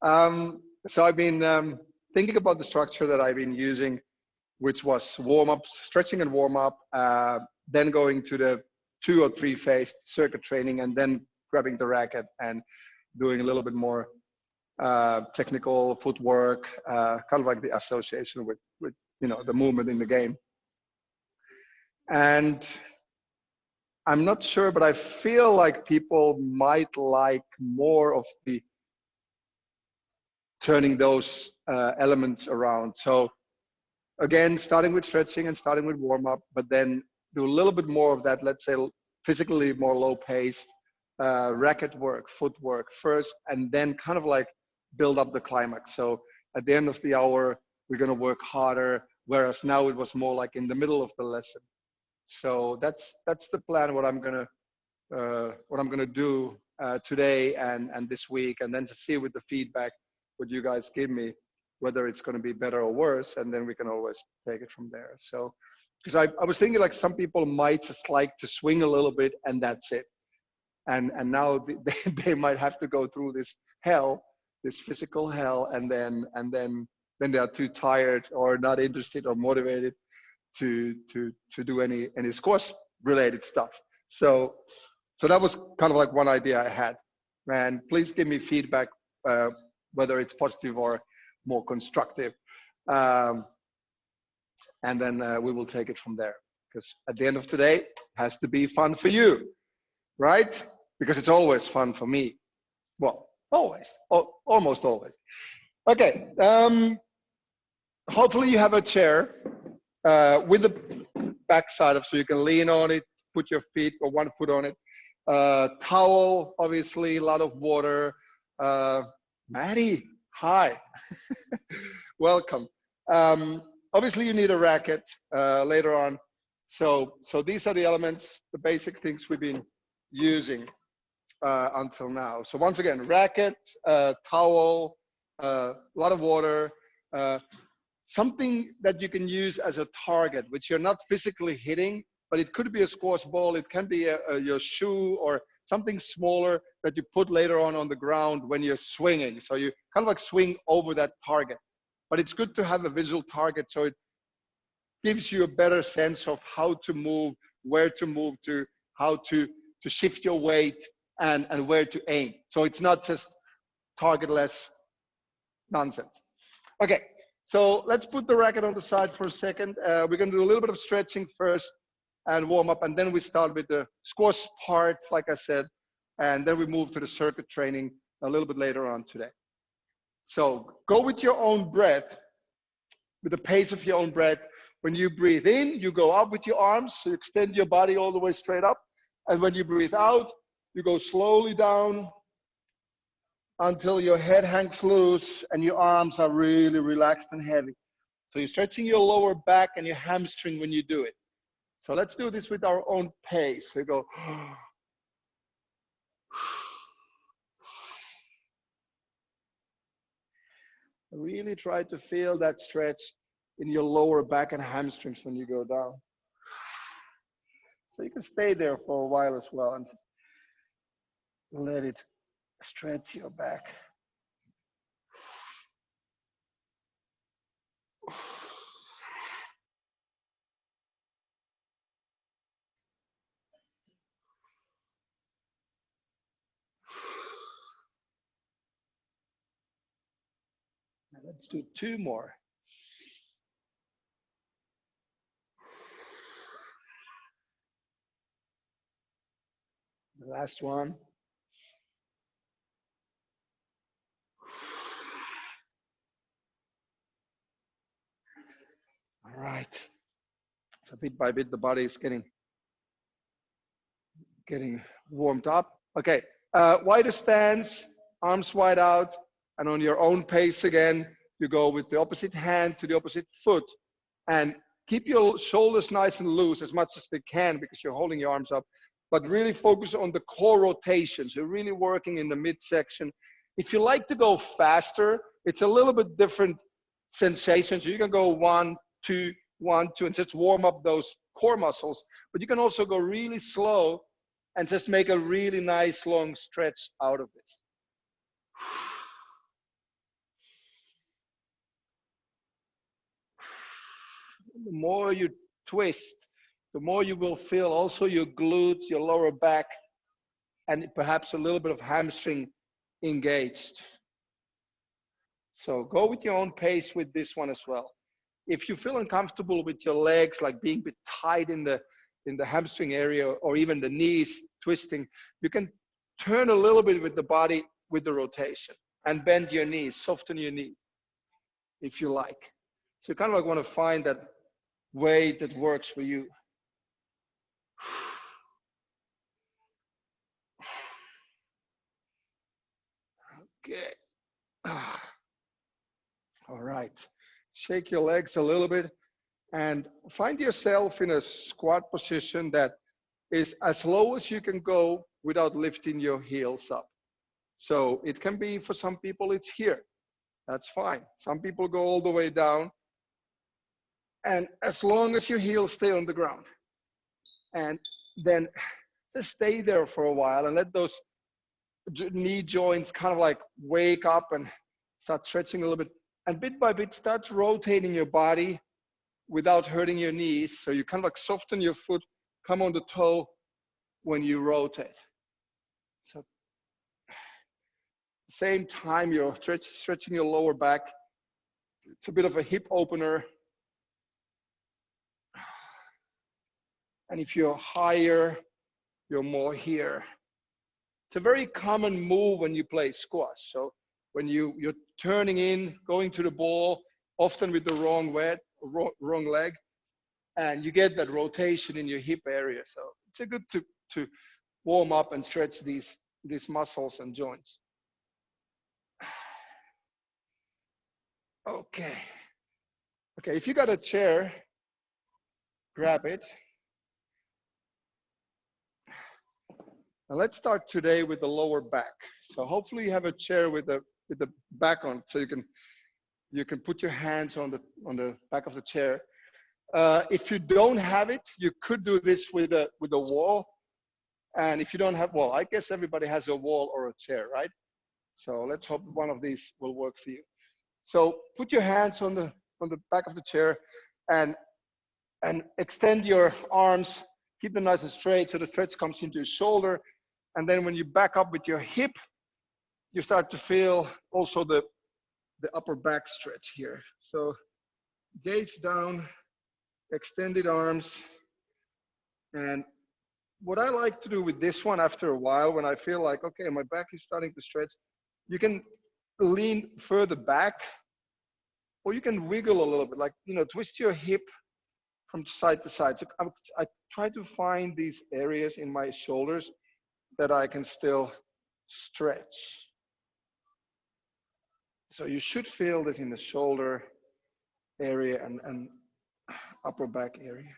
So I've been thinking about the structure that I've been using, which was warm up, stretching and warm up, then going to the 2 or 3 phase circuit training, and then grabbing the racket and doing a little bit more technical footwork, kind of like the association with the movement in the game. And I'm not sure, but I feel like people might like more of the turning those elements around. So again, starting with stretching and starting with warm up, but then do a little bit more of that, let's say physically more low paced racket work, footwork first, and then kind of like build up the climax. So at the end of the hour, we're going to work harder, whereas now it was more like in the middle of the lesson. So that's the plan. What I'm gonna do today and this week, and then to see with the feedback what you guys give me, whether it's going to be better or worse, and then we can always take it from there. So, because I was thinking like some people might just like to swing a little bit and that's it, and now they might have to go through this hell, this physical hell, and then they are too tired or not interested or motivated to do any squash related stuff. So that was kind of like one idea I had. And please give me feedback, whether it's positive or more constructive. And then we will take it from there. Because at the end of the day, it has to be fun for you, right? Because it's always fun for me. Well, always, almost always. Okay. Hopefully you have a chair with the back side up so you can lean on it, put your feet or one foot on it. Towel, obviously, a lot of water. Maddie, hi. Welcome. Obviously, you need a racket later on. So these are the elements, the basic things we've been using until now. So once again, racket, towel, a lot of water, something that you can use as a target, which you're not physically hitting, but it could be a squash ball, it can be your shoe or something smaller that you put later on the ground when you're swinging. So you kind of like swing over that target. But it's good to have a visual target so it gives you a better sense of how to move, where to move to, how to shift your weight and where to aim. So it's not just targetless nonsense. Okay. So let's put the racket on the side for a second. We're going to do a little bit of stretching first and warm up, and then we start with the squash part, like I said, and then we move to the circuit training a little bit later on today. So go with your own breath, with the pace of your own breath. When you breathe in, you go up with your arms, so you extend your body all the way straight up, and when you breathe out, you go slowly down until your head hangs loose and your arms are really relaxed and heavy. So you're stretching your lower back and your hamstring when you do it. So let's do this with our own pace. So you go. Really try to feel that stretch in your lower back and hamstrings when you go down. So you can stay there for a while as well and let it stretch your back. Now let's do 2 more. The last one. All right. So bit by bit, the body is getting warmed up. Okay. Wider stance, arms wide out, and on your own pace again, you go with the opposite hand to the opposite foot, and keep your shoulders nice and loose as much as they can because you're holding your arms up, but really focus on the core rotation. So you're really working in the midsection. If you like to go faster, it's a little bit different sensation. So you can go 1, 2, 1, 2, and just warm up those core muscles. But you can also go really slow and just make a really nice long stretch out of this. the more you twist, the more you will feel also your glutes, your lower back, and perhaps a little bit of hamstring engaged. So go with your own pace with this one as well. If you feel uncomfortable with your legs, like being a bit tight in the hamstring area or even the knees twisting, you can turn a little bit with the body with the rotation and bend your knees, soften your knees if you like. So you kind of like want to find that way that works for you. Okay. All right. Shake your legs a little bit and find yourself in a squat position that is as low as you can go without lifting your heels up. So it can be, for some people, it's here. That's fine. Some people go all the way down. And as long as your heels stay on the ground, and then just stay there for a while and let those knee joints kind of like wake up and start stretching a little bit. And bit by bit, start rotating your body without hurting your knees. So you kind of like soften your foot, come on the toe when you rotate. So same time you're stretching your lower back. It's a bit of a hip opener. And if you're higher, you're more here. It's a very common move when you play squash. So when you're turning in, going to the ball, often with the wrong leg, and you get that rotation in your hip area. So it's a good to warm up and stretch these muscles and joints. Okay. Okay, if you got a chair, grab it. Now let's start today with the lower back. So hopefully you have a chair with the back on, so you can put your hands on the back of the chair. If you don't have it, you could do this with a wall. And if you don't have, well, I guess everybody has a wall or a chair, right? So let's hope one of these will work for you. So put your hands on the back of the chair and extend your arms. Keep them nice and straight so the stretch comes into your shoulder. And then when you back up with your hip, you start to feel also the upper back stretch here. So gaze down, extended arms. And what I like to do with this one after a while, when I feel like, okay, my back is starting to stretch, you can lean further back, or you can wiggle a little bit, like, twist your hip from side to side. So I try to find these areas in my shoulders that I can still stretch. So you should feel this in the shoulder area and upper back area.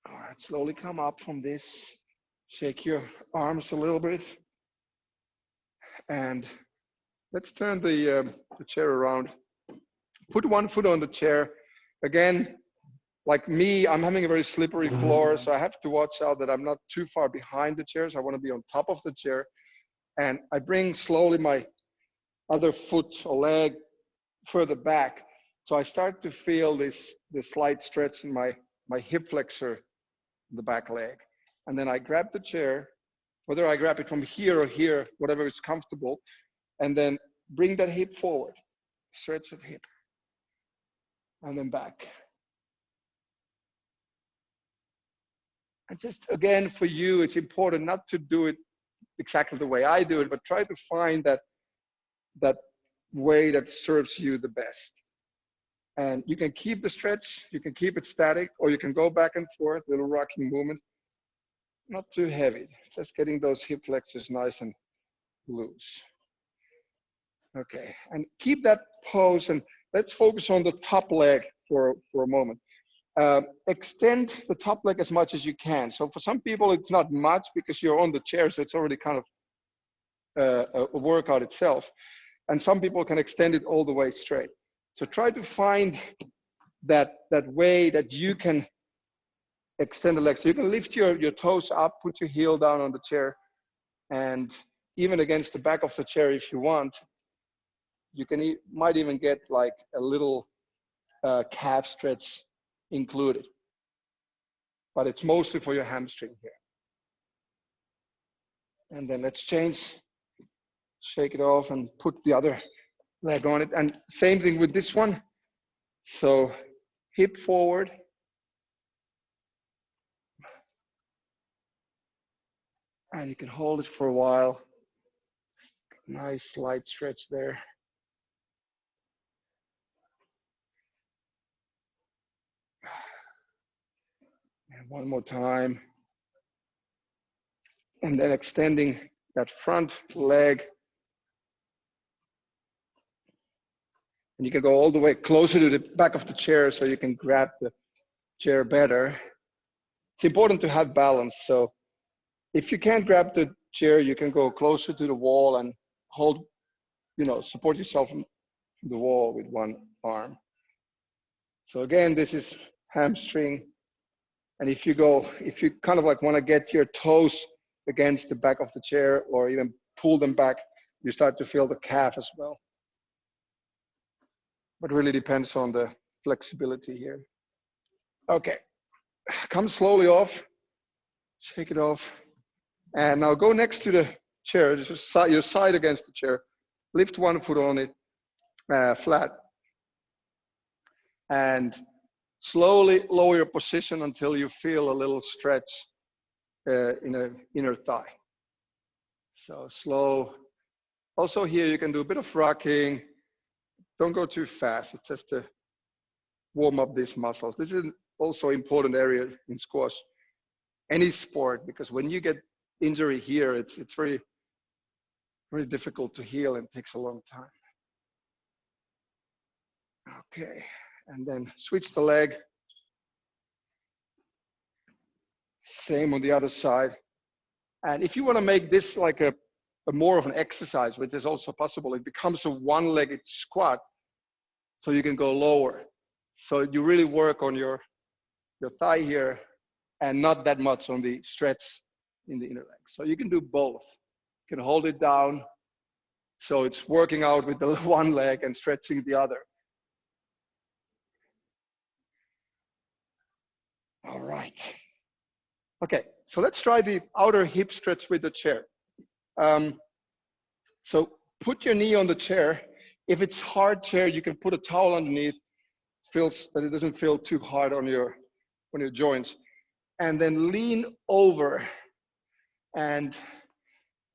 All right, slowly come up from this. Shake your arms a little bit. And let's turn the chair around. Put one foot on the chair. Again, like me, I'm having a very slippery floor, so I have to watch out that I'm not too far behind the chair. So I want to be on top of the chair. And I bring slowly my other foot or leg further back. So I start to feel this slight stretch in my hip flexor, the back leg. And then I grab the chair, whether I grab it from here or here, whatever is comfortable, and then bring that hip forward, stretch that hip, and then back. And just again, for you, it's important not to do it exactly the way I do it, but try to find that way that serves you the best. And you can keep the stretch, you can keep it static, or you can go back and forth, little rocking movement. Not too heavy, just getting those hip flexors nice and loose. Okay, and keep that pose, and let's focus on the top leg for a moment. Extend the top leg as much as you can. So for some people, it's not much because you're on the chair, so it's already kind of a workout itself. And some people can extend it all the way straight. So try to find that way that you can extend the legs. So you can lift your toes up, put your heel down on the chair, and even against the back of the chair if you want. You can might even get like a little calf stretch included, but it's mostly for your hamstring here. And then let's change, shake it off and put the other leg on it. And same thing with this one. So hip forward. And you can hold it for a while. Nice light stretch there. And one more time. And then extending that front leg. And you can go all the way closer to the back of the chair so you can grab the chair better. It's important to have balance. So if you can't grab the chair, you can go closer to the wall and hold, support yourself from the wall with one arm. So again, this is hamstring. And if you kind of like want to get your toes against the back of the chair or even pull them back, you start to feel the calf as well. But really depends on the flexibility here. Okay, come slowly off, shake it off. And now go next to the chair, just your side against the chair. Lift one foot on it, flat. And slowly lower your position until you feel a little stretch in the inner thigh. So slow. Also here you can do a bit of rocking. Don't go too fast. It's just to warm up these muscles. This is also an important area in squash, any sport, because when you get injury here, it's very, very difficult to heal and takes a long time. Okay, and then switch the leg. Same on the other side. And if you want to make this like a more of an exercise, which is also possible, it becomes a one-legged squat, so you can go lower. So you really work on your thigh here and not that much on the stretch in the inner leg. So you can do both. You can hold it down, so it's working out with the one leg and stretching the other. All right. Okay, so let's try the outer hip stretch with the chair. So put your knee on the chair. If it's hard chair, you can put a towel underneath, feels that it doesn't feel too hard on your joints. And then lean over. And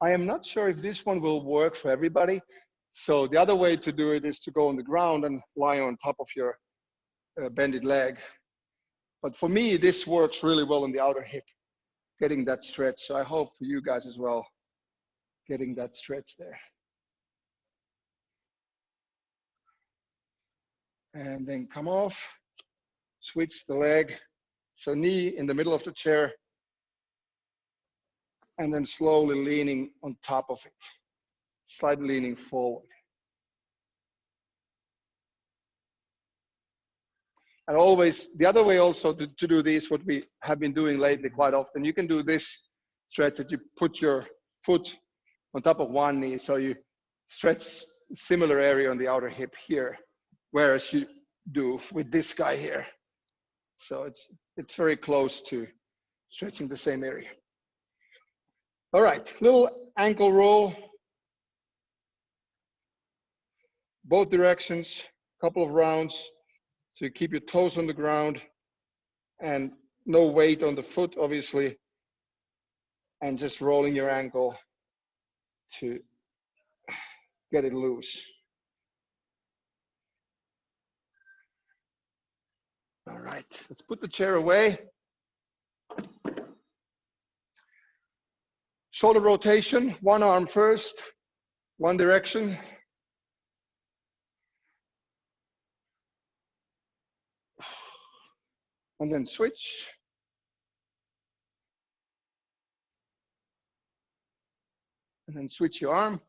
I am not sure if this one will work for everybody. So the other way to do it is to go on the ground and lie on top of your bended leg. But for me, this works really well in the outer hip, getting that stretch. So I hope for you guys as well, getting that stretch there. And then come off, switch the leg. So knee in the middle of the chair, and then slowly leaning on top of it, slightly leaning forward. And always, the other way also to do this, what we have been doing lately quite often, you can do this stretch that you put your foot on top of one knee, so you stretch similar area on the outer hip here, whereas you do with this guy here. So it's very close to stretching the same area. All right, little ankle roll. Both directions, couple of rounds. So you keep your toes on the ground and no weight on the foot, obviously, and just rolling your ankle to get it loose. All right, let's put the chair away. Shoulder rotation, one arm first, one direction. And then switch. And then switch your arm.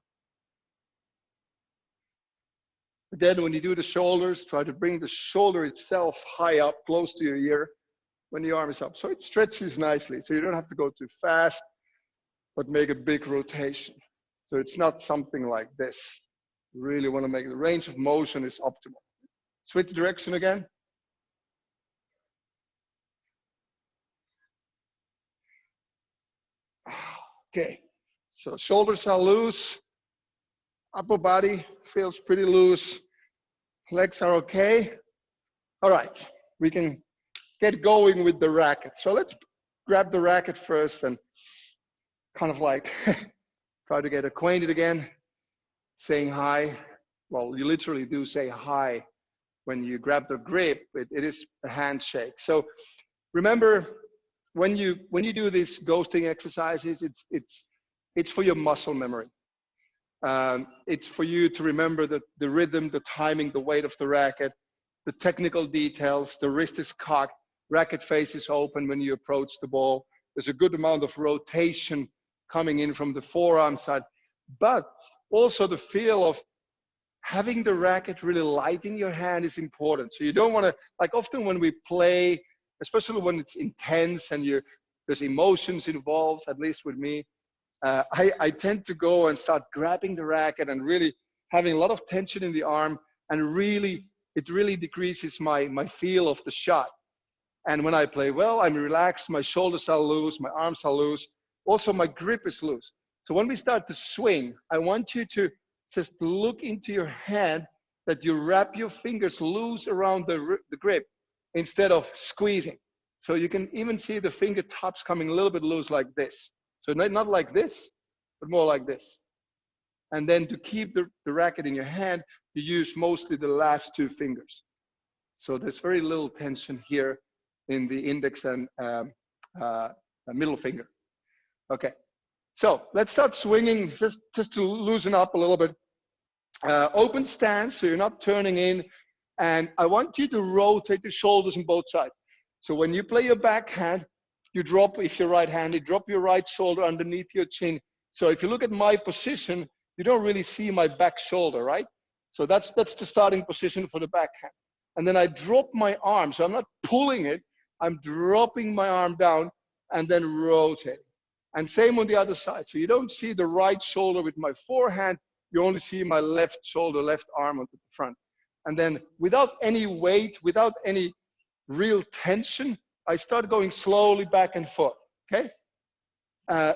Then when you do the shoulders, try to bring the shoulder itself high up, close to your ear when the arm is up. So it stretches nicely. So you don't have to go too fast, but make a big rotation. So it's not something like this. Really want to make the range of motion is optimal. Switch direction again. Okay, so shoulders are loose, upper body feels pretty loose, legs are okay. All right, we can get going with the racket. So let's grab the racket first and kind of like try to get acquainted again, saying hi. Well, you literally do say hi when you grab the grip. It is a handshake. So remember, when you do these ghosting exercises, it's for your muscle memory. It's for you to remember the rhythm, the timing, the weight of the racket, the technical details. The wrist is cocked, racket face is open when you approach the ball. There's a good amount of rotation coming in from the forearm side, but also the feel of having the racket really light in your hand is important. So you don't want to, like often when we play, especially when it's intense and there's emotions involved, at least with me, I tend to go and start grabbing the racket and really having a lot of tension in the arm, and it really decreases my feel of the shot. And when I play well, I'm relaxed, my shoulders are loose, my arms are loose, also my grip is loose. So when we start to swing, I want you to just look into your hand, that you wrap your fingers loose around the grip instead of squeezing. So you can even see the fingertips coming a little bit loose like this. So not like this, but more like this. And then to keep the racket in your hand, you use mostly the last two fingers. So there's very little tension here in the index and middle finger. Okay, so let's start swinging just to loosen up a little bit. Open stance, so you're not turning in. And I want you to rotate the shoulders on both sides. So when you play your backhand, you drop, if you're right-handed, drop your right shoulder underneath your chin. So if you look at my position, you don't really see my back shoulder, right? So that's the starting position for the backhand. And then I drop my arm, so I'm not pulling it, I'm dropping my arm down and then rotating. And same on the other side. So you don't see the right shoulder with my forehand, you only see my left shoulder, left arm onto the front. And then without any weight, without any real tension, I start going slowly back and forth, okay?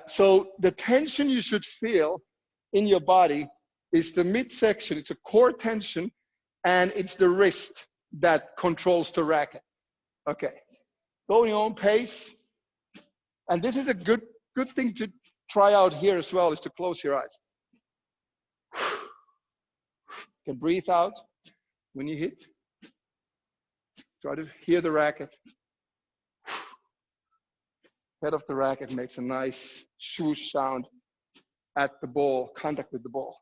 So the tension you should feel in your body is the midsection, it's a core tension, and it's the wrist that controls the racket. Okay, go in your own pace. And this is a good thing to try out here as well, is to close your eyes. You can breathe out when you hit. Try to hear the racket. Head of the racket makes a nice swoosh sound at the ball, contact with the ball.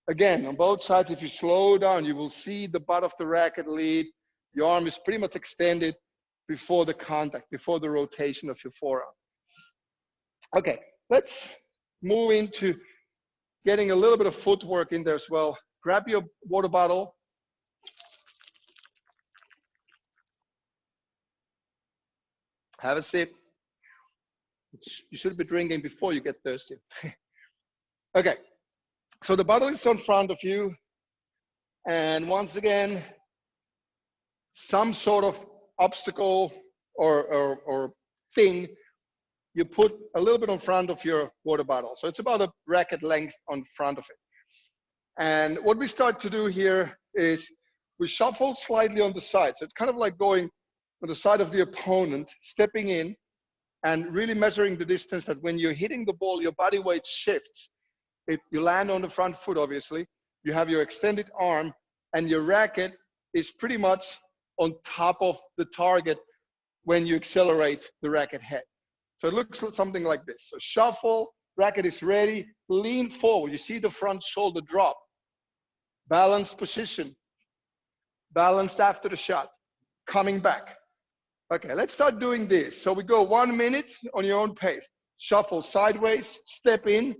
Again, on both sides, if you slow down, you will see the butt of the racket lead. Your arm is pretty much extended before the contact, before the rotation of your forearm. Okay, let's move into getting a little bit of footwork in there as well. Grab your water bottle. Have a sip. You should be drinking before you get thirsty. Okay, so the bottle is in front of you. And once again, some sort of obstacle or thing, you put a little bit in front of your water bottle. So it's about a racket length on front of it. And what we start to do here is we shuffle slightly on the side. So it's kind of like going on the side of the opponent, stepping in and really measuring the distance, that when you're hitting the ball, your body weight shifts. You land on the front foot, obviously. You have your extended arm, and your racket is pretty much on top of the target when you accelerate the racket head. So it looks something like this. So shuffle, racket is ready, lean forward. You see the front shoulder drop. Balanced position. Balanced after the shot. Coming back. Okay, let's start doing this. So we go 1 minute on your own pace. Shuffle sideways, step in.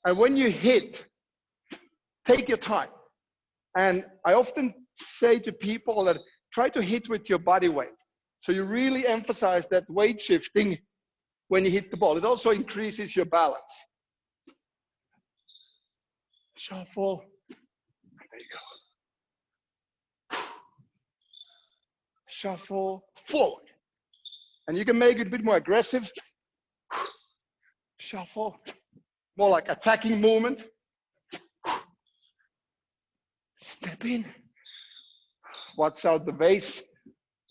And when you hit, take your time. And I often say to people that try to hit with your body weight. So you really emphasize that weight shifting when you hit the ball. It also increases your balance. shuffle. There you go. Shuffle, forward. And you can make it a bit more aggressive. Shuffle, more like attacking movement. Step in. Watch out the vase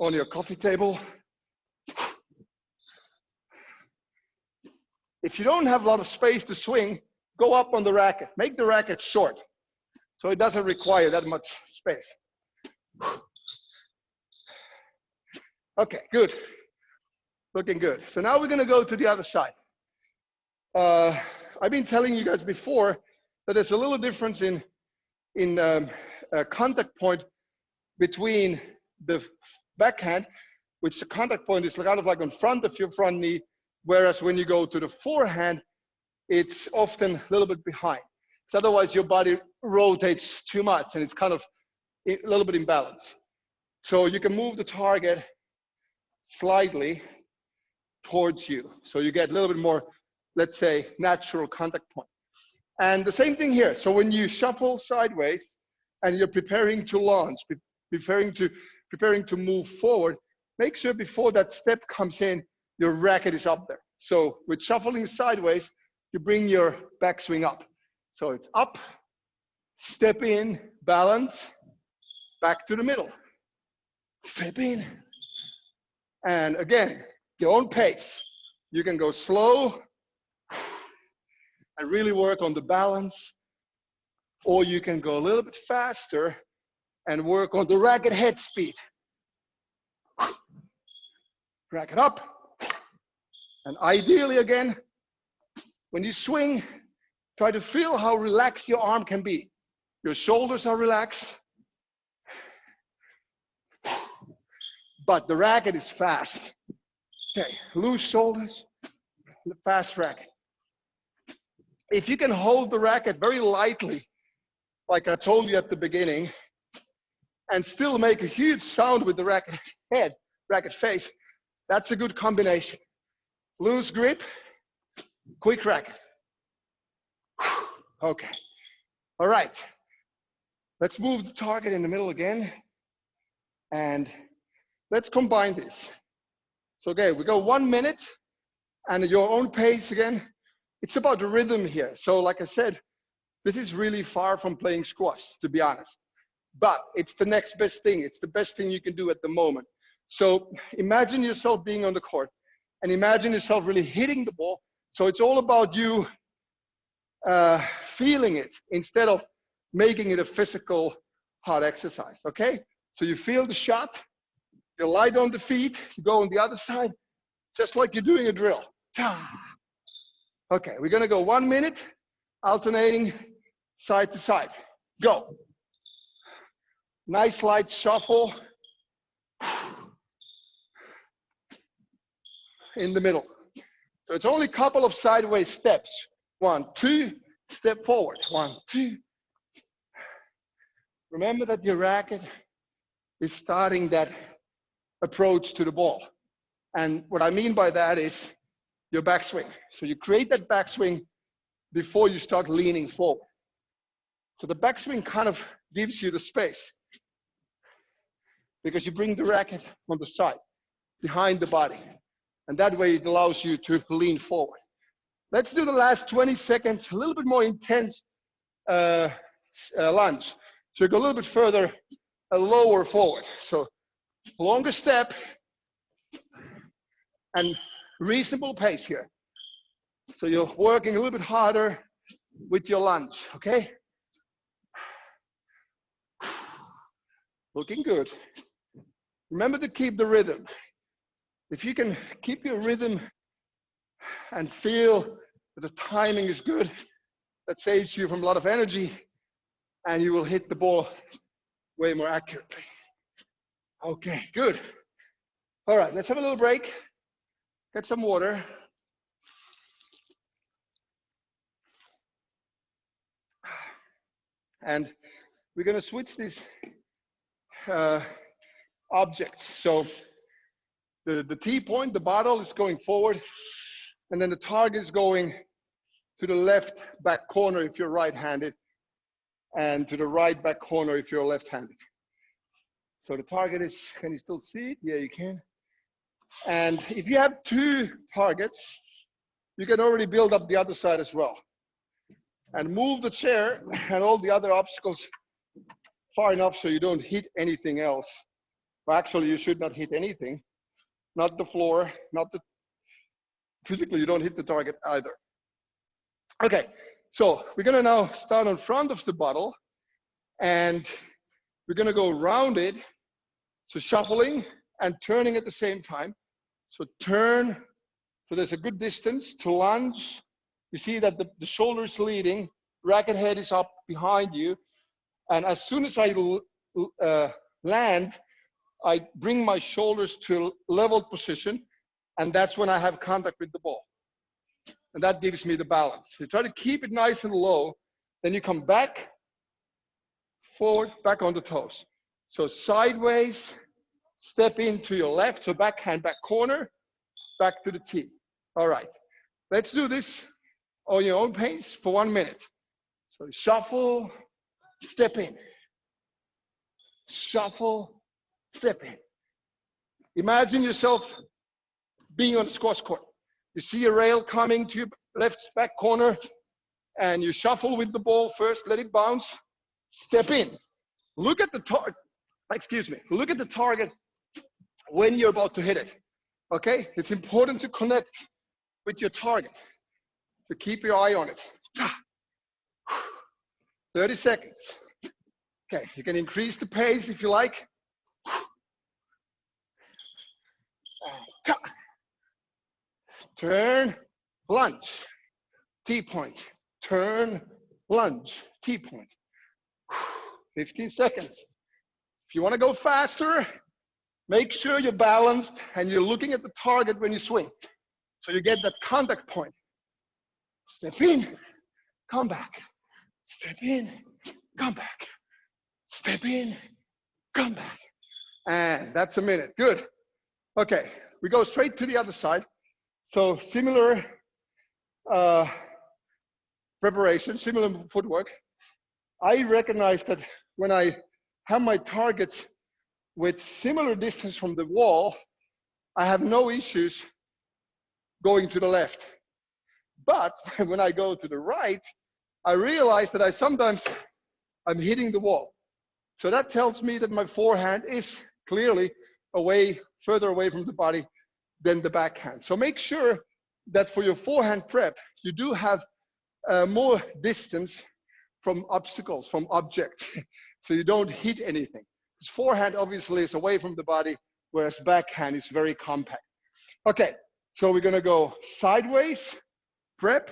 on your coffee table. If you don't have a lot of space to swing, go up on the racket. Make the racket short so it doesn't require that much space. Okay, good. Looking good. So now we're going to go to the other side. I've been telling you guys before that there's a little difference in a contact point between the backhand, which the contact point is kind of like in front of your front knee, whereas when you go to the forehand, it's often a little bit behind. Because otherwise your body rotates too much and it's kind of a little bit imbalanced. So you can move the target slightly towards you. So you get a little bit more, let's say, natural contact point. And the same thing here. So when you shuffle sideways and you're preparing to launch, preparing to move forward, make sure before that step comes in, your racket is up there. So with shuffling sideways, you bring your backswing up. So it's up, step in, balance, back to the middle. Step in. And again, your own pace. You can go slow and really work on the balance, or you can go a little bit faster and work on the racket head speed. Racket up. And ideally, again, when you swing, try to feel how relaxed your arm can be. Your shoulders are relaxed, but the racket is fast. Okay, loose shoulders, fast racket. If you can hold the racket very lightly, like I told you at the beginning, and still make a huge sound with the racket head, racket face, that's a good combination. Loose grip, quick racket. Okay, all right. Let's move the target in the middle again, and let's combine this. So, okay, we go 1 minute, and at your own pace again. It's about the rhythm here. So like I said, this is really far from playing squash, to be honest. But it's the next best thing. It's the best thing you can do at the moment. So imagine yourself being on the court and imagine yourself really hitting the ball. So it's all about you feeling it instead of making it a physical hard exercise, okay? So you feel the shot, you're light on the feet, you go on the other side, just like you're doing a drill. Okay, we're gonna go 1 minute, alternating side to side. Go. Nice light shuffle. In the middle. So it's only a couple of sideways steps. 1, 2, step forward. 1, 2. Remember that your racket is starting that approach to the ball. And what I mean by that is your backswing. So you create that backswing before you start leaning forward. So the backswing kind of gives you the space because you bring the racket on the side, behind the body. And that way it allows you to lean forward. Let's do the last 20 seconds, a little bit more intense lunge. So you go a little bit further, lower forward. So longer step and reasonable pace here. So you're working a little bit harder with your lunge, okay? Looking good. Remember to keep the rhythm. If you can keep your rhythm and feel that the timing is good, that saves you from a lot of energy and you will hit the ball way more accurately. Okay, good. All right, let's have a little break. Get some water. And we're gonna switch these objects. So the T point, the bottle is going forward, and then the target is going to the left back corner if you're right-handed, and to the right back corner if you're left-handed. So the target is, can you still see it? Yeah, you can. And if you have 2 targets, you can already build up the other side as well. And move the chair and all the other obstacles far enough so you don't hit anything else. Well, actually, you should not hit anything. Not the floor, not the, physically you don't hit the target either. Okay, so we're gonna now start in front of the bottle and we're gonna go around it. So shuffling and turning at the same time. So turn, so there's a good distance to lunge. You see that the shoulder is leading, racket head is up behind you. And as soon as I land, I bring my shoulders to a leveled position, and that's when I have contact with the ball. And that gives me the balance. You try to keep it nice and low, then you come back, forward, back on the toes. So sideways, step into your left, so backhand, back corner, back to the tee. All right, let's do this on your own pace for 1 minute. So shuffle, step in. Shuffle, step in. Imagine yourself being on the squash court. You see a rail coming to your left back corner, and you shuffle with the ball first, let it bounce, step in. Look at the target, look at the target when you're about to hit it, okay? It's important to connect with your target. So keep your eye on it. 30 seconds. Okay, you can increase the pace if you like. Turn, lunge, T-point. Turn, lunge, T-point. 15 seconds. If you want to go faster, make sure you're balanced and you're looking at the target when you swing. So you get that contact point. Step in, come back. Step in, come back. Step in, come back. And that's a minute. Good. Okay, we go straight to the other side. So similar preparation, similar footwork. I recognize that when I have my targets with similar distance from the wall, I have no issues going to the left. But when I go to the right, I realize that I'm hitting the wall. So that tells me that my forehand is clearly further away from the body than the backhand. So make sure that for your forehand prep, you do have more distance from obstacles, from objects, so you don't hit anything. Because forehand obviously is away from the body, whereas backhand is very compact. Okay, so we're gonna go sideways, prep,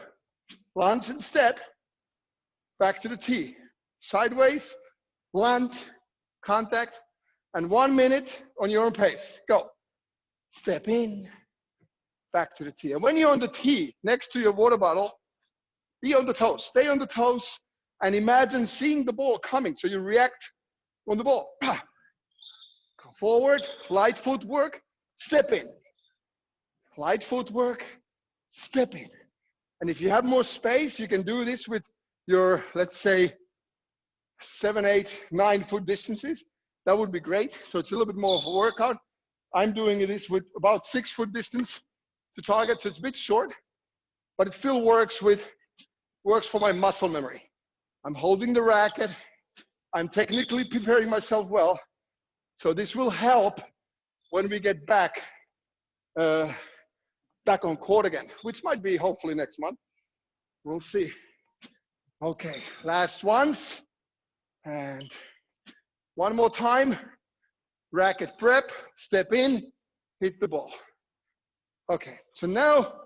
lunge and step, back to the tee. Sideways, lunge, contact, and 1 minute on your own pace. Go. Step in, back to the tee. And when you're on the tee, next to your water bottle, be on the toes, stay on the toes, and imagine seeing the ball coming. So you react on the ball. Go forward, light footwork, step in. Light footwork, step in. And if you have more space, you can do this with your, let's say, 7, 8, 9 foot distances. That would be great. So it's a little bit more of a workout. I'm doing this with about 6 foot distance to target, so it's a bit short, but it still works for my muscle memory. I'm holding the racket. I'm technically preparing myself well. So this will help when we get back on court again, which might be hopefully next month. We'll see. Okay, last ones. And one more time. Racket prep, step in, hit the ball. Okay, so now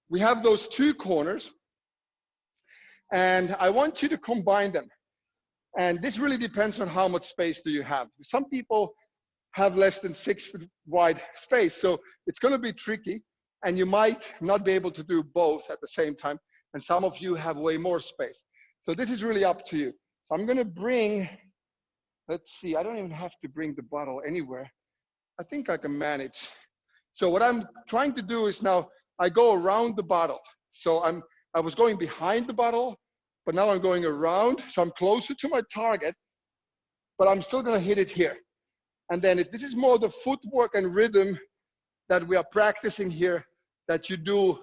we have those 2 corners, and I want you to combine them. And this really depends on how much space do you have. Some people have less than 6 foot wide space, so it's gonna be tricky, and you might not be able to do both at the same time, and some of you have way more space. So this is really up to you. So I'm gonna bring, let's see, I don't even have to bring the bottle anywhere. I think I can manage. So what I'm trying to do is now I go around the bottle. So I was going behind the bottle, but now I'm going around, so I'm closer to my target, but I'm still gonna hit it here. And then this is more the footwork and rhythm that we are practicing here that you do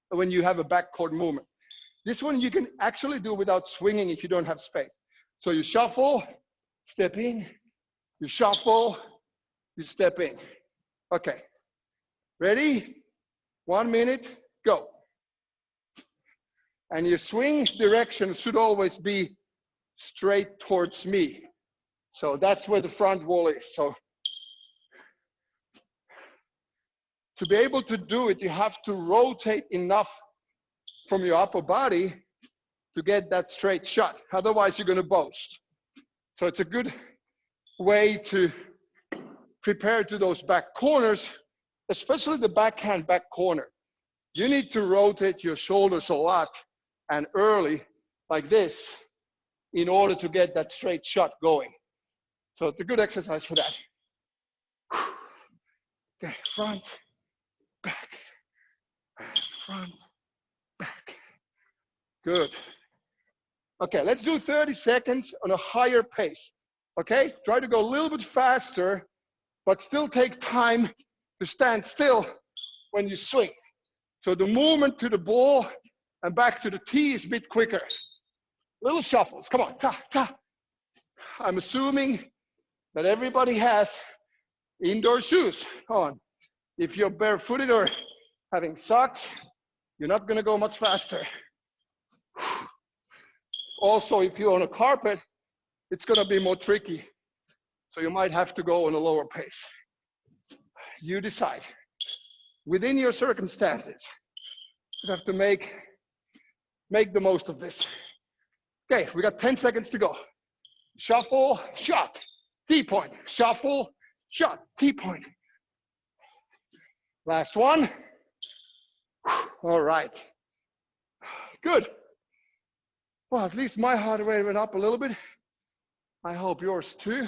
when you have a backcourt movement. This one you can actually do without swinging if you don't have space. So you shuffle, step in, you shuffle, you step in. Okay, ready? 1 minute, go. And your swing direction should always be straight towards me. So that's where the front wall is. So to be able to do it, you have to rotate enough from your upper body to get that straight shot. Otherwise, you're going to boast. So it's a good way to prepare to those back corners, especially the backhand back corner. You need to rotate your shoulders a lot and early like this in order to get that straight shot going. So it's a good exercise for that. Okay, front, back, front, back. Good. Okay, let's do 30 seconds on a higher pace. Okay, try to go a little bit faster, but still take time to stand still when you swing. So the movement to the ball and back to the tee is a bit quicker. Little shuffles, come on, ta, ta. I'm assuming that everybody has indoor shoes on. If you're barefooted or having socks, you're not gonna go much faster. Also, if you're on a carpet, it's gonna be more tricky. So you might have to go on a lower pace. You decide. Within your circumstances, you have to make the most of this. Okay, we got 10 seconds to go. Shuffle, shot, T-point. Shuffle, shot, T-point. Last one. All right. Good. Well, at least my heart rate went up a little bit. I hope yours too.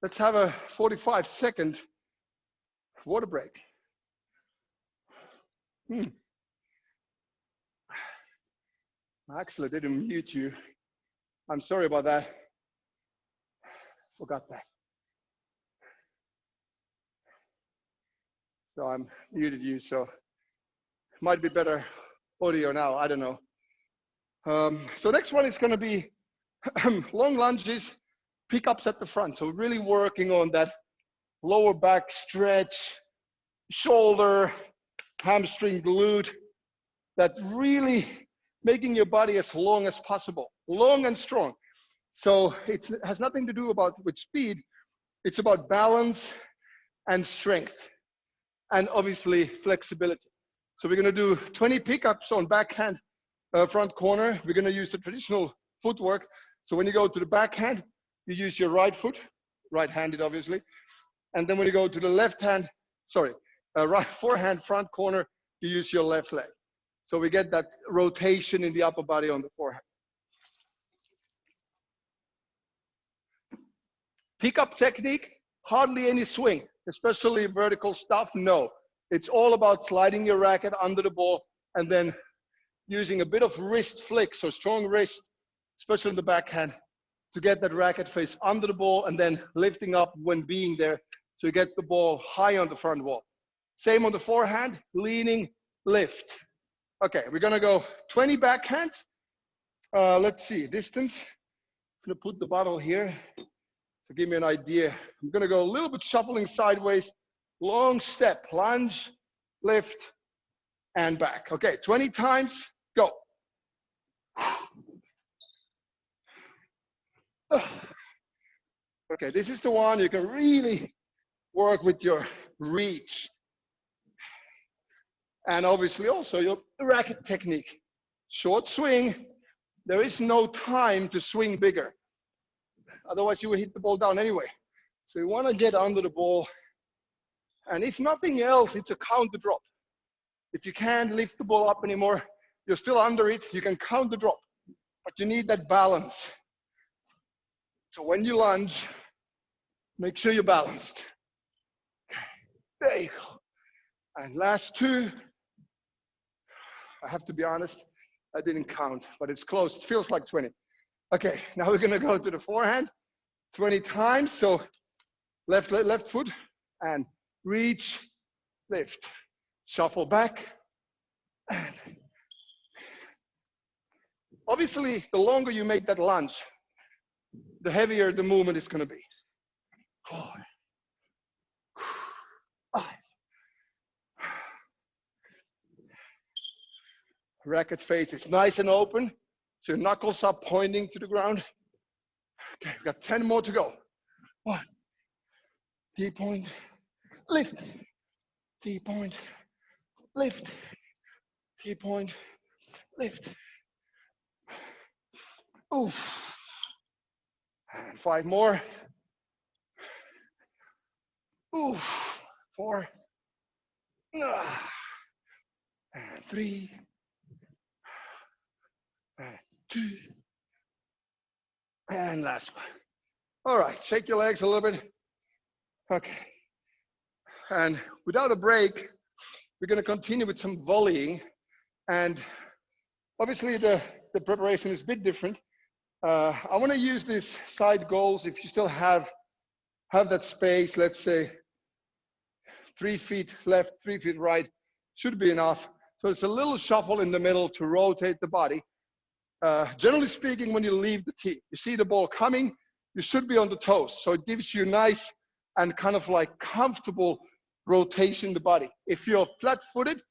Let's have a 45-second water break. I actually didn't mute you. I'm sorry about that. Forgot that. So I'm muted you, so might be better audio now, I don't know. So next one is gonna be long lunges, pickups at the front. So really working on that lower back stretch, shoulder, hamstring, glute, that really making your body as long as possible, long and strong. So it has nothing to do with speed. It's about balance and strength, and obviously flexibility. So we're gonna do 20 pickups on backhand front corner. We're gonna use the traditional footwork. So when you go to the backhand, you use your right foot, right-handed obviously. And then when you go to the right forehand front corner, you use your left leg. So we get that rotation in the upper body on the forehand. Pickup technique, hardly any swing, especially vertical stuff, no. It's all about sliding your racket under the ball and then using a bit of wrist flick, so strong wrist, especially in the backhand, to get that racket face under the ball and then lifting up when being there so you get the ball high on the front wall. Same on the forehand, leaning, lift. Okay, we're gonna go 20 backhands. Let's see, distance. I'm gonna put the bottle here to give me an idea. I'm gonna go a little bit shuffling sideways, long step, lunge, lift, and back. Okay, 20 times, go. Okay, this is the one you can really work with your reach. And obviously also your racket technique. Short swing, there is no time to swing bigger. Otherwise you will hit the ball down anyway. So you wanna get under the ball. And if nothing else, it's a counter drop. If you can't lift the ball up anymore, you're still under it, you can counter drop. But you need that balance. So when you lunge, make sure you're balanced. There you go. And last two, I have to be honest, I didn't count, but it's close. It feels like 20. Okay, now we're gonna go to the forehand 20 times. So left foot and reach, lift, shuffle back. And obviously, the longer you make that lunge, the heavier the movement is gonna be. 4, 5. Racket face is nice and open, so your knuckles are pointing to the ground. Okay, we've got 10 more to go. 1, T-point, lift, T-point, lift, T-point, lift. Oof. And 5 more. Oof. 4. And 3. And 2. And last one. All right, shake your legs a little bit. Okay. And without a break, we're going to continue with some volleying. And obviously the preparation is a bit different. I want to use these side goals. If you still have that space, let's say 3 feet left, 3 feet right, should be enough. So it's a little shuffle in the middle to rotate the body. Generally speaking, when you leave the tee, you see the ball coming, you should be on the toes. So it gives you nice and kind of like comfortable rotation in the body. If you're flat-footed,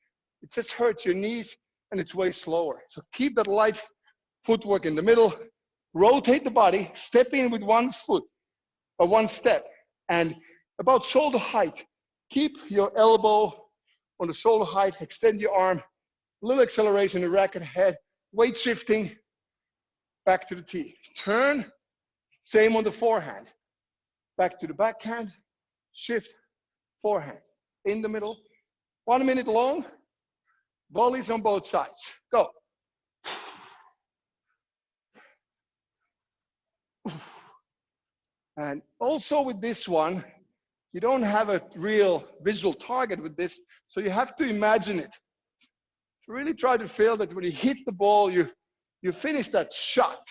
it just hurts your knees and it's way slower. So keep that light footwork in the middle, rotate the body, step in with 1 foot or 1 step, and about shoulder height. Keep your elbow on the shoulder height, extend your arm, a little acceleration in the racket head, weight shifting, back to the tee. Turn, same on the forehand. Back to the backhand, shift, forehand. In the middle, 1 minute long, volleys on both sides. Go. And also with this one, you don't have a real visual target with this, so you have to imagine it. Really try to feel that when you hit the ball, you finish that shot.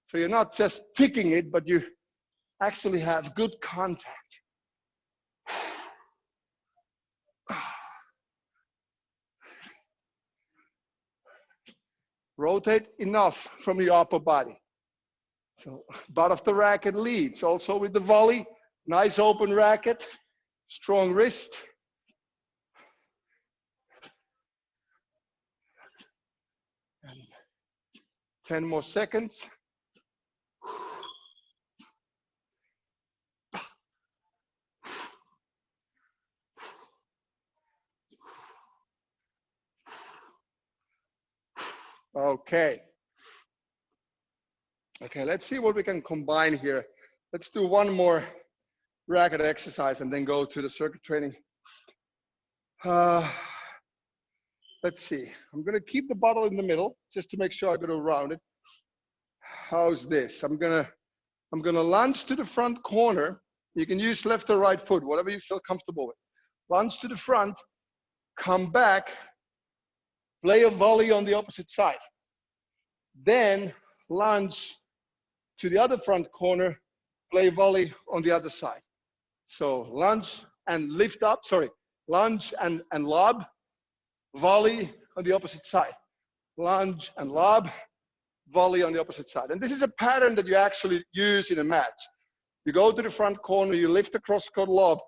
So you're not just ticking it, but you actually have good contact. Rotate enough from your upper body. So butt of the racket leads. Also with the volley, nice open racket, strong wrist. And 10 more seconds. Okay. Okay, let's see what we can combine here. Let's do one more racket exercise and then go to the circuit training. Let's see. I'm gonna keep the bottle in the middle just to make sure I go around it. How's this? I'm gonna lunge to the front corner. You can use left or right foot, whatever you feel comfortable with. Lunge to the front, come back, play a volley on the opposite side. Then lunge to the other front corner, play volley on the other side. So lunge and lift up, lunge and lob, volley on the opposite side. Lunge and lob, volley on the opposite side. And this is a pattern that you actually use in a match. You go to the front corner, you lift the cross-court lob.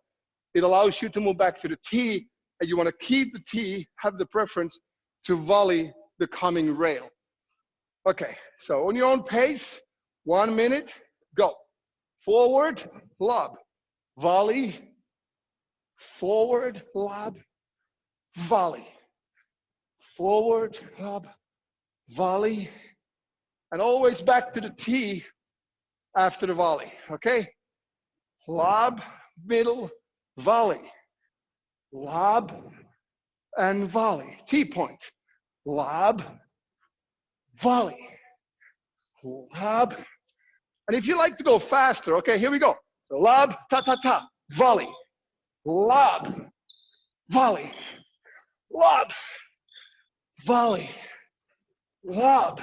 It allows you to move back to the tee, and you want to keep the tee, have the preference to volley the coming rail. Okay, so on your own pace, 1 minute, go. Forward, lob, volley, forward, lob, volley, forward, lob, volley, and always back to the tee after the volley, okay? Lob, middle, volley, lob, and volley. T-point, lob, volley, lob. And if you like to go faster, okay, here we go. So lob, ta-ta-ta, volley, lob, volley, lob, volley, lob,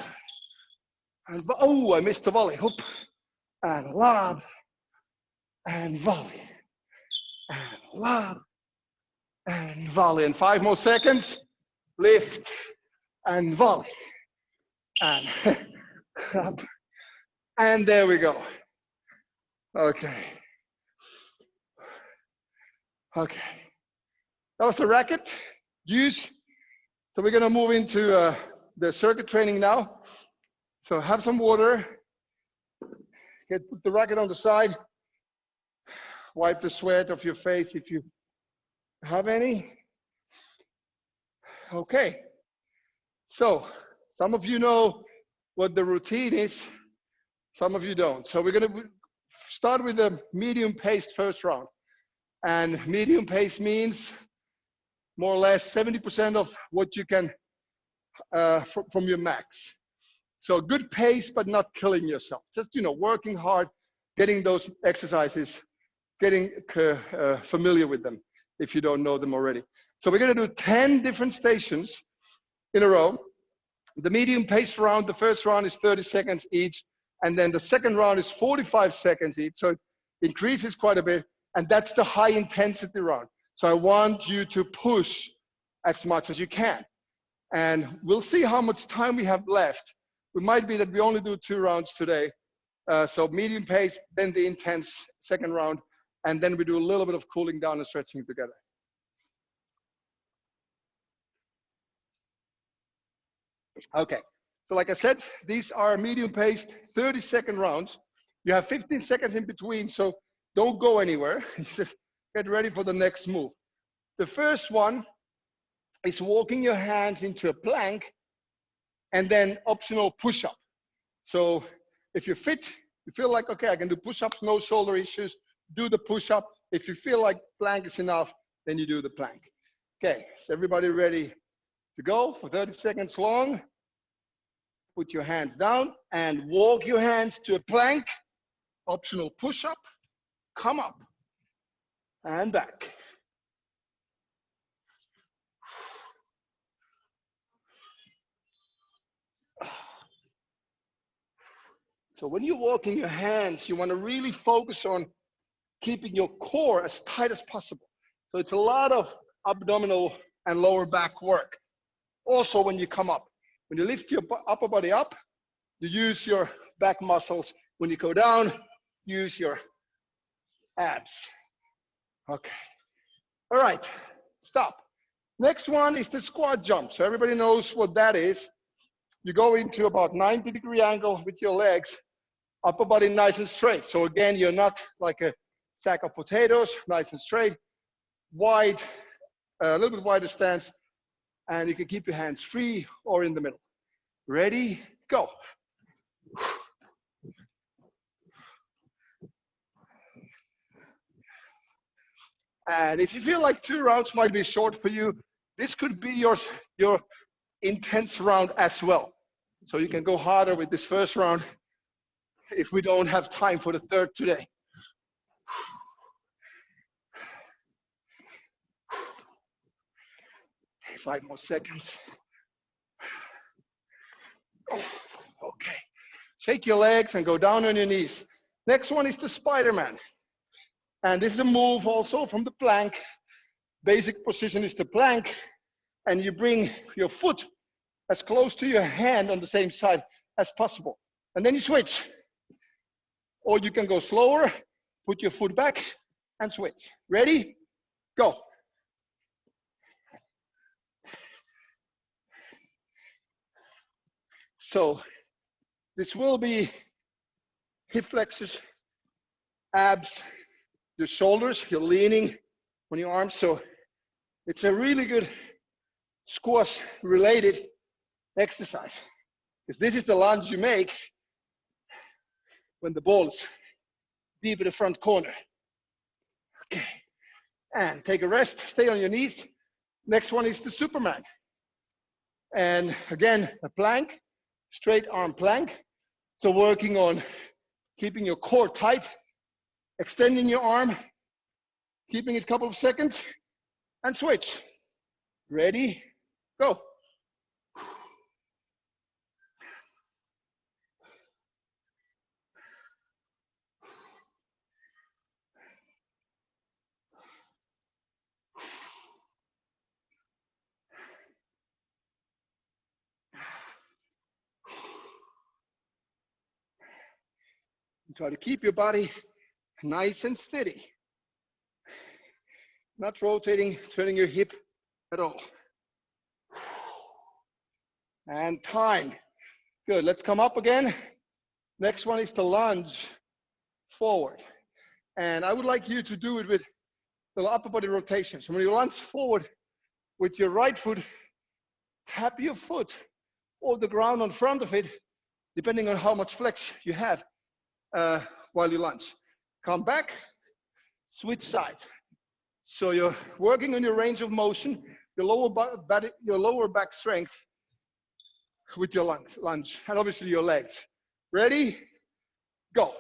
and oh, I missed the volley. Hoop, and lob, and volley, and lob, and volley. And 5 more seconds. Lift, and volley, and up, and there we go. Okay. Okay. That was the racket use. So we're gonna move into the circuit training now. So have some water. Put the racket on the side. Wipe the sweat off your face if you have any. Okay. So some of you know what the routine is. Some of you don't. So we're gonna start with the medium paced first round. And medium pace means more or less 70% of what you can from your max. So good pace, but not killing yourself. Just, working hard, getting those exercises, getting familiar with them if you don't know them already. So we're gonna do 10 different stations in a row. The medium pace round, the first round is 30 seconds each, and then the second round is 45 seconds each. So it increases quite a bit, and that's the high intensity round. So I want you to push as much as you can. And we'll see how much time we have left. It might be that we only do 2 rounds today. So medium pace, then the intense second round, and then we do a little bit of cooling down and stretching together. Okay, so like I said, these are medium paced 30-second rounds. You have 15 seconds in between, so don't go anywhere. Just get ready for the next move. The first one is walking your hands into a plank and then optional push-up. So if you're fit, you feel like, okay, I can do push-ups, no shoulder issues, do the push-up. If you feel like plank is enough, then you do the plank. Okay, is everybody ready to go for 30 seconds long? Put your hands down and walk your hands to a plank, optional push-up, come up and back. So when you're walking your hands, you want to really focus on keeping your core as tight as possible. So it's a lot of abdominal and lower back work. Also, when you come up, when you lift your upper body up, you use your back muscles. When you go down, use your abs. Okay. All right, stop. Next one is the squat jump. So everybody knows what that is. You go into about 90-degree angle with your legs, upper body nice and straight. So again, you're not like a sack of potatoes, nice and straight, wide, a little bit wider stance, and you can keep your hands free or in the middle. Ready, go. And if you feel like 2 rounds might be short for you, this could be your intense round as well. So you can go harder with this first round if we don't have time for the third today. 5 more seconds. Okay. Shake your legs and go down on your knees. Next one is the Spider-Man. And this is a move also from the plank. Basic position is the plank, and you bring your foot as close to your hand on the same side as possible. And then you switch. Or you can go slower, put your foot back and switch. Ready? Go. So this will be hip flexors, abs, your shoulders, you're leaning on your arms. So it's a really good squash related exercise, because this is the lunge you make when the ball is deep in the front corner. Okay, and take a rest, stay on your knees. Next one is the Superman. And again, a plank, straight arm plank. So working on keeping your core tight, extending your arm, keeping it a couple of seconds, and switch. Ready, go. Try to keep your body nice and steady. Not rotating, turning your hip at all. And time. Good, let's come up again. Next one is to lunge forward. And I would like you to do it with the upper body rotation. So when you lunge forward with your right foot, tap your foot off the ground on front of it, depending on how much flex you have while you lunge. Come back, switch sides. So you're working on your range of motion, your lower back strength with your lunge, and obviously your legs. Ready? Go.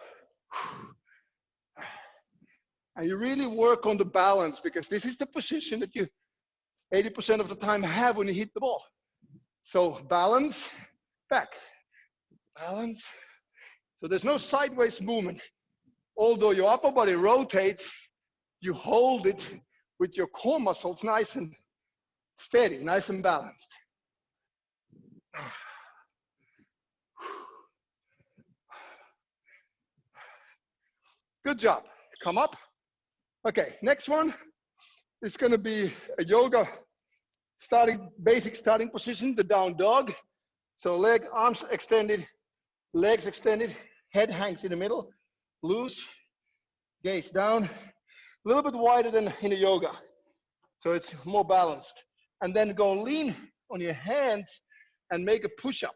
And you really work on the balance, because this is the position that you 80% of the time have when you hit the ball. So balance, back, balance. So there's no sideways movement. Although your upper body rotates, you hold it with your core muscles nice and steady, nice and balanced. Good job. Come up. Okay, next one is going to be a yoga basic starting position, the down dog. So arms extended, legs extended, head hangs in the middle, loose, gaze down, a little bit wider than in a yoga. So it's more balanced. And then go lean on your hands and make a push-up.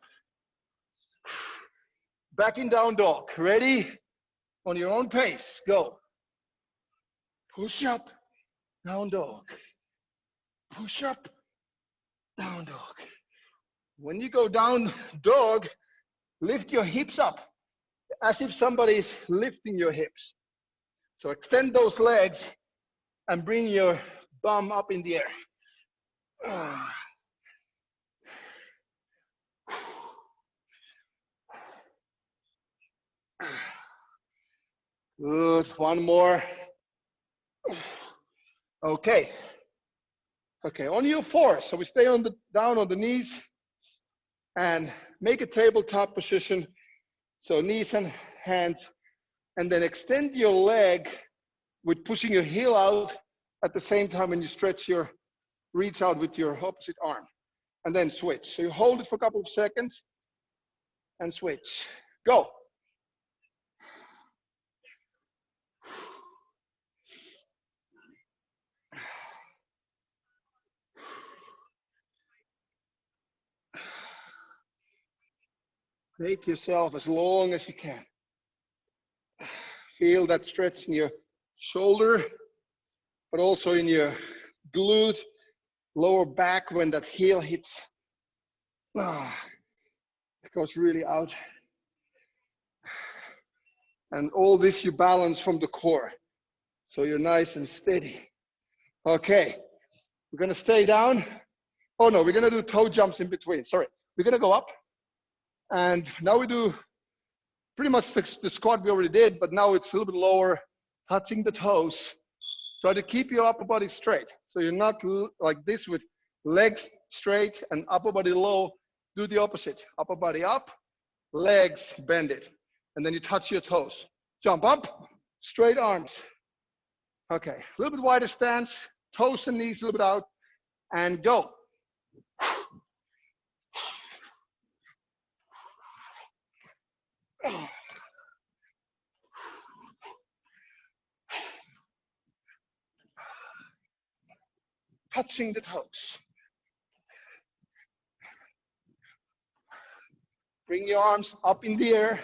Back in down dog. Ready? On your own pace. Go. Push up, down dog. Push up, down dog. When you go down dog, lift your hips up as if somebody is lifting your hips. So extend those legs and bring your bum up in the air. Good, one more. Okay. Okay, on your fours. So we stay down on the knees and make a tabletop position. So knees and hands, and then extend your leg with pushing your heel out at the same time when you reach out with your opposite arm, and then switch. So you hold it for a couple of seconds and switch. Go. Make yourself as long as you can. Feel that stretch in your shoulder, but also in your glute, lower back when that heel hits. It goes really out. And all this you balance from the core. So you're nice and steady. Okay, we're gonna stay down. Oh no, we're gonna do toe jumps in between. Sorry, we're gonna go up. And now we do pretty much the squat we already did, but now it's a little bit lower, touching the toes. Try to keep your upper body straight. So you're not like this with legs straight and upper body low. Do the opposite. Upper body up, legs bend it. And then you touch your toes. Jump up, straight arms. Okay, a little bit wider stance, toes and knees a little bit out, and go. Touching the toes. Bring your arms up in the air.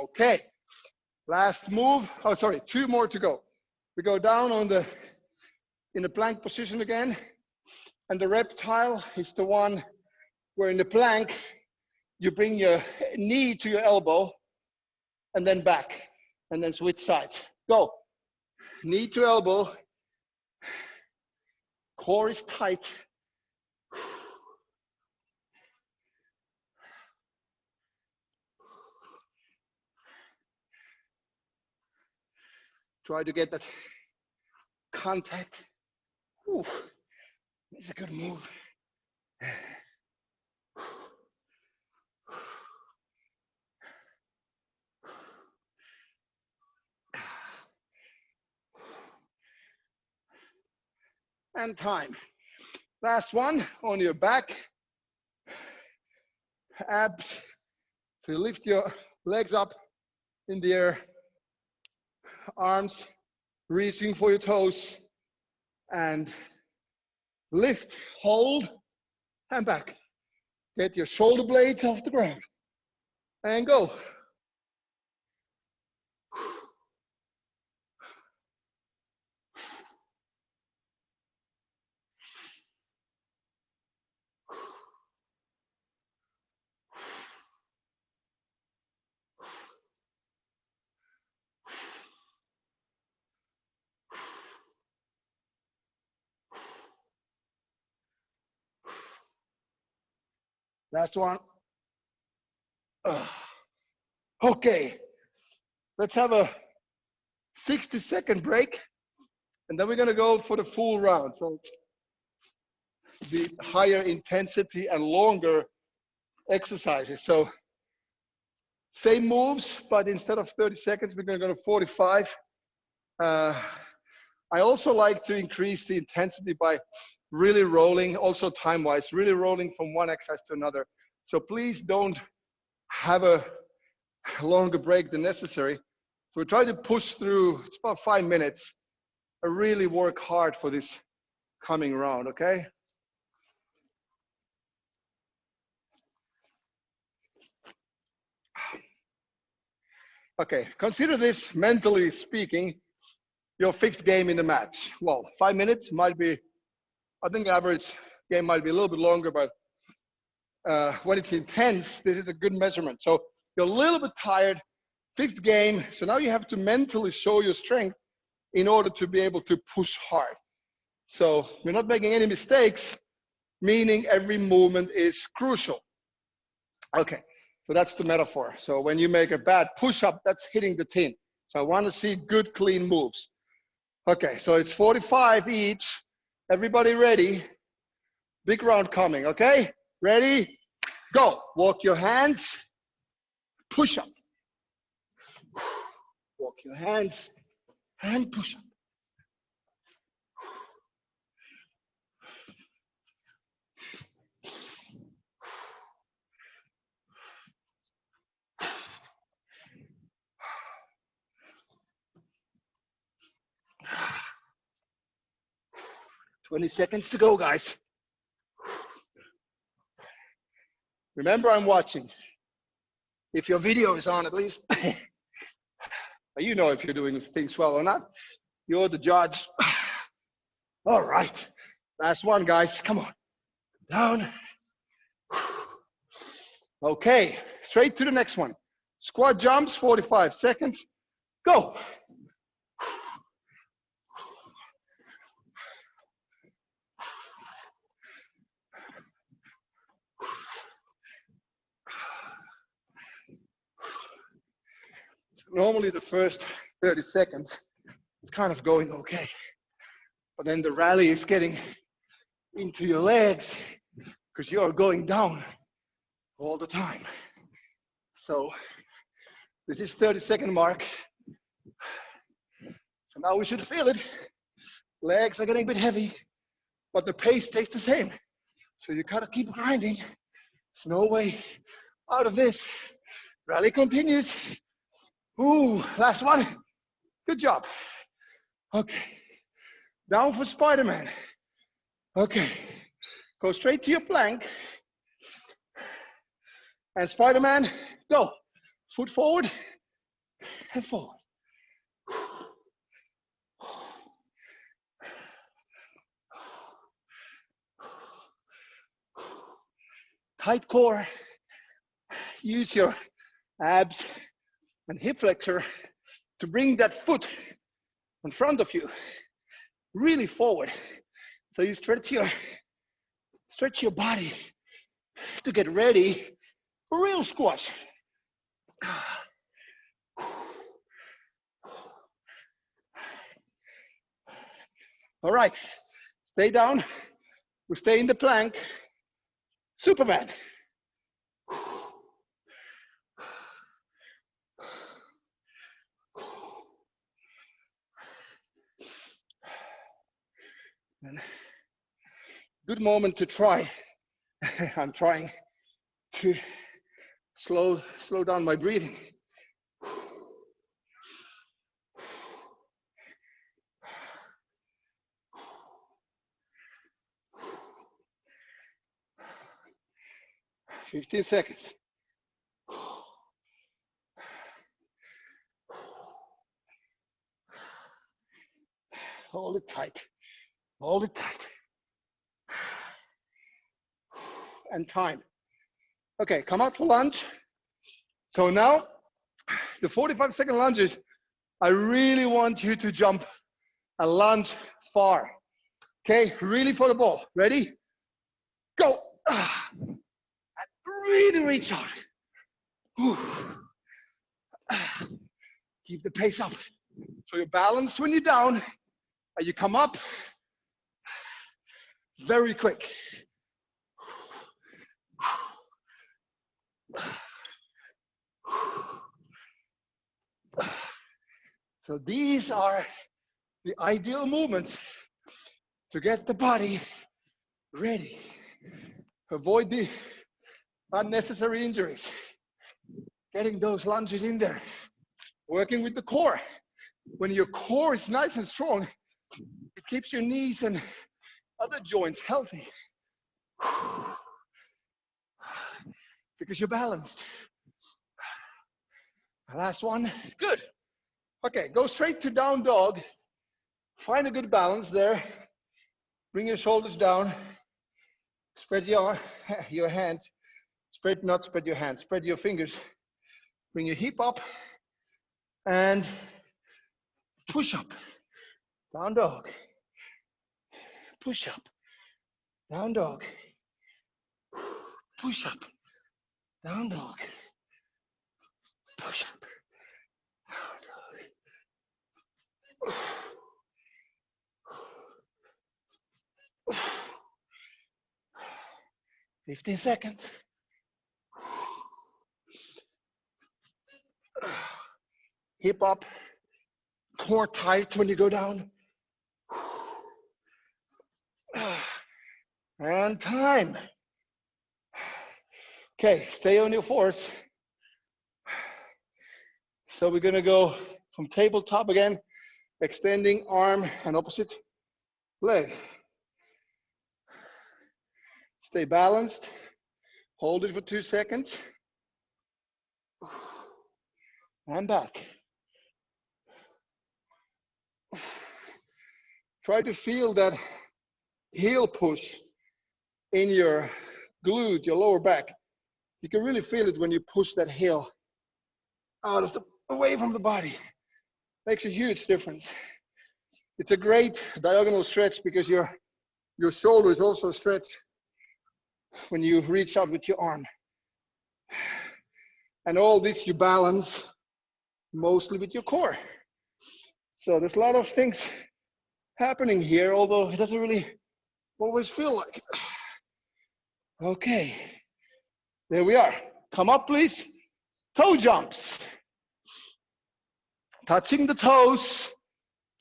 Okay, last move. Oh, sorry, 2 more to go. We go down in the plank position again. And the reptile is the one where in the plank, you bring your knee to your elbow and then back, and then switch sides. Go. Knee to elbow. Core is tight. Try to get that contact. It's a good move. and time. Last one, on your back, abs. So you lift your legs up in the air, arms reaching for your toes, and lift, hold, and back. Get your shoulder blades off the ground, and go. Last one. Okay, let's have a 60-second break, and then we're gonna go for the full round. So the higher intensity and longer exercises. So same moves, but instead of 30 seconds, we're gonna go to 45. I also like to increase the intensity by really rolling, also time-wise, really rolling from one exercise to another. So please don't have a longer break than necessary. So we try to push through, it's about 5 minutes. I really work hard for this coming round, okay? Okay, consider this, mentally speaking, your 5th game in the match. Well, 5 minutes might be, I think the average game might be a little bit longer, but when it's intense, this is a good measurement. So you're a little bit tired, 5th game, so now you have to mentally show your strength in order to be able to push hard. So we're not making any mistakes, meaning every movement is crucial. Okay, so that's the metaphor. So when you make a bad push-up, that's hitting the tin. So I want to see good, clean moves. Okay, so it's 45 each. Everybody ready? Big round coming, okay? Ready? Go. Walk your hands. Push up. Walk your hands and push up. 20 seconds to go, guys. Remember, I'm watching. If your video is on, at least, you know if you're doing things well or not. You're the judge. All right. Last one, guys. Come on. Down. Okay. Straight to the next one. Squat jumps, 45 seconds. Go. Normally the first 30 seconds, it's kind of going okay. But then the rally is getting into your legs because you are going down all the time. So this is 30-second mark. So now we should feel it. Legs are getting a bit heavy, but the pace stays the same. So you gotta keep grinding. There's no way out of this. Rally continues. Ooh, last one. Good job. Okay. Down for Spider-Man. Okay. Go straight to your plank. And Spider-Man, go. Foot forward and forward. Tight core. Use your abs and hip flexor to bring that foot in front of you, really forward. So you stretch your body to get ready for real squats. All right, stay down. We stay in the plank. Superman. And Good moment to try. I'm trying to slow down my breathing. 15 seconds. Hold it tight. Hold it tight. And time. Okay, come out for lunge. So now, the 45-second lunges, I really want you to jump and lunge far. Okay, really for the ball. Ready? Go. And really reach out. Keep the pace up. So you're balanced when you're down, and you come up very quick. So these are the ideal movements to get the body ready. Avoid the unnecessary injuries. Getting those lunges in there. Working with the core. When your core is nice and strong, it keeps your knees and other joints healthy. Because you're balanced. Last one. Good. Okay, go straight to down dog. Find a good balance there. Bring your shoulders down. Spread your hands. Not spread your hands. Spread your fingers. Bring your hip up. And push up. Down dog. Push up. Down dog. Push up. Down dog. Push up. Down dog. 15 seconds. Hip up, core tight when you go down. And time. Okay, stay on your force. So we're gonna go from tabletop again, extending arm and opposite leg. Stay balanced. Hold it for 2 seconds. And back. Try to feel that heel push in your glute, your lower back. You can really feel it when you push that heel out of away from the body. Makes a huge difference. It's a great diagonal stretch because your shoulder is also stretched when you reach out with your arm. And all this you balance mostly with your core. So there's a lot of things happening here, although it doesn't really always feel like it. Okay, there we are. Come up, please. Toe jumps. Touching the toes,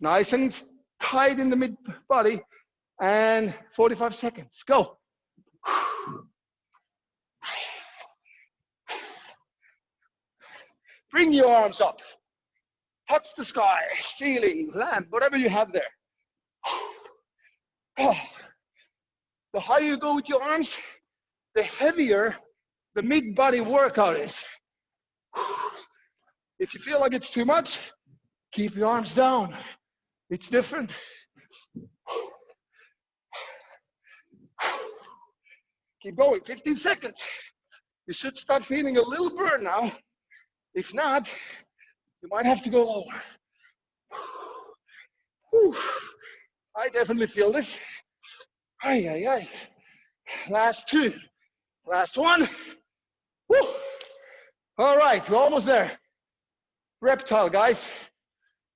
nice and tight in the mid body, and 45 seconds. Go. Bring your arms up. Touch the sky, ceiling, lamp, whatever you have there. The higher you go with your arms, the heavier the mid-body workout is. If you feel like it's too much, keep your arms down. It's different. Keep going, 15 seconds. You should start feeling a little burn now. If not, you might have to go lower. Whew. I definitely feel this. Ay, ay, ay. Last two. Last one. Woo. All right, we're almost there. Reptile, guys.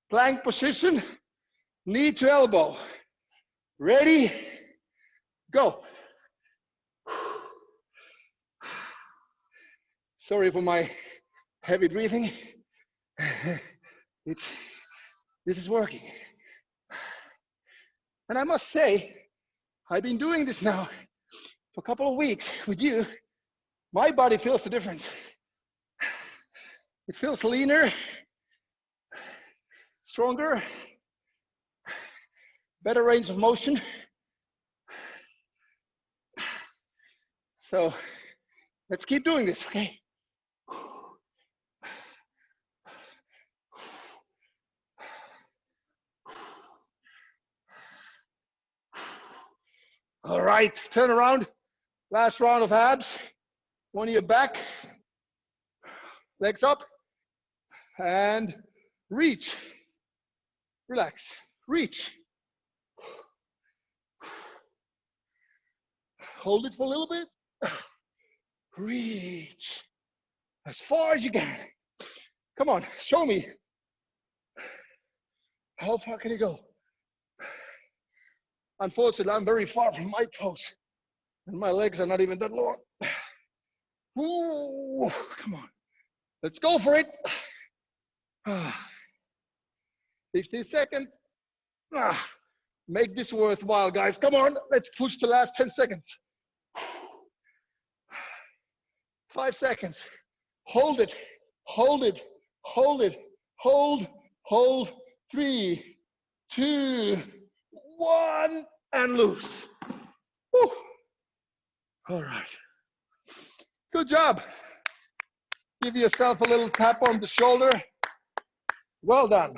Plank position, knee to elbow. Ready? Go. Sorry for my heavy breathing. This is working. And I must say, I've been doing this now for a couple of weeks with you. My body feels the difference. It feels leaner, stronger, better range of motion. So let's keep doing this, okay? All right, turn around. Last round of abs. One ear back, legs up, and reach. Relax, reach. Hold it for a little bit. Reach as far as you can. Come on, show me. How far can you go? Unfortunately, I'm very far from my toes, and my legs are not even that long. Ooh, come on. Let's go for it. 50 seconds. Make this worthwhile, guys. Come on, let's push the last 10 seconds. 5 seconds. Hold it, hold it, hold it, hold, hold. 3, 2, 1, and loose. Woo. All right. Good job. Give yourself a little tap on the shoulder. Well done.